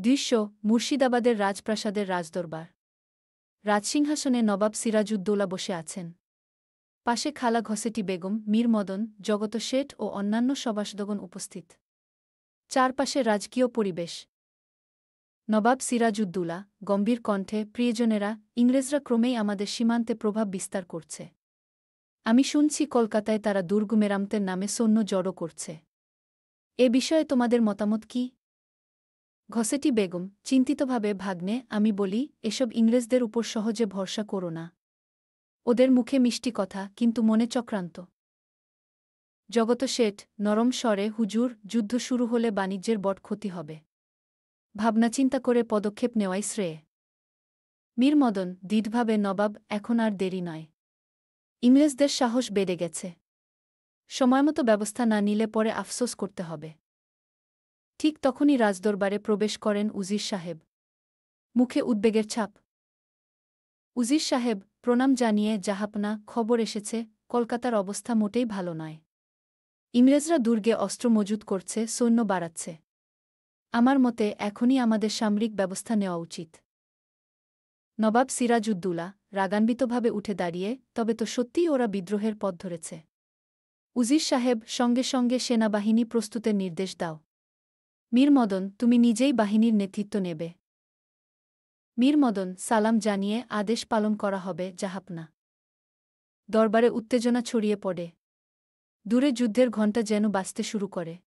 দৃশ্য মুর্শিদাবাদের রাজপ্রাসাদের রাজদরবার। রাজসিংহাসনে নবাব সিরাজউদ্দৌলা বসে আছেন। পাশে খালা ঘসেটি বেগম, মীর মদন, জগত শেঠ ও অন্যান্য সভাসদগণ উপস্থিত। চারপাশে রাজকীয় পরিবেশ। নবাব সিরাজউদ্দৌলা গম্ভীর কণ্ঠে, প্রিয়জনেরা, ইংরেজরা ক্রমেই আমাদের সীমান্তে প্রভাব বিস্তার করছে। আমি শুনছি কলকাতায় তারা দুর্গ মেরামতের নামে সৈন্য জড়ো করছে। এ বিষয়ে তোমাদের মতামত কি? ঘসেটি বেগম চিন্তিতভাবে, ভাগ্নে, আমি বলি, এসব ইংরেজদের উপর সহজে ভরসা করো না। ওদের মুখে মিষ্টি কথা, কিন্তু মনে চক্রান্ত। জগত শেঠ নরম স্বরে, হুজুর, যুদ্ধ শুরু হলে বাণিজ্যের বড় ক্ষতি হবে। ভাবনাচিন্তা করে পদক্ষেপ নেওয়াই শ্রেয়। মীর মদন দৃঢ়ভাবে, নবাব, এখন আর দেরি নয়। ইংরেজদের সাহস বেড়ে গেছে। সময়মতো ব্যবস্থা না নিলে পরে আফসোস করতে হবে। ঠিক তখনই রাজদরবারে প্রবেশ করেন উজির সাহেব। মুখে উদ্বেগের ছাপ। উজির সাহেব প্রণাম জানিয়ে, জাহাপনা, খবর এসেছে, কলকাতার অবস্থা মোটেই ভালো নয়। ইংরেজরা দুর্গে অস্ত্র মজুত করছে, সৈন্য বাড়াচ্ছে। আমার মতে এখনই আমাদের সামরিক ব্যবস্থা নেওয়া উচিত। নবাব সিরাজউদ্দৌলা রাগান্বিতভাবে উঠে দাঁড়িয়ে, তবে তো সত্যিই ওরা বিদ্রোহের পথ ধরেছে। উজির সাহেব সঙ্গে সঙ্গে সেনাবাহিনী প্রস্তুতের নির্দেশ দাও। মীর মদন, তুমি নিজেই বাহিনীর নেতৃত্ব নেবে। মীর মদন সালাম জানিয়ে, আদেশ পালন করা হবে, জাহাপনা। দরবারে উত্তেজনা ছড়িয়ে পড়ে। দূরে যুদ্ধের ঘণ্টা যেন বাজতে শুরু করে।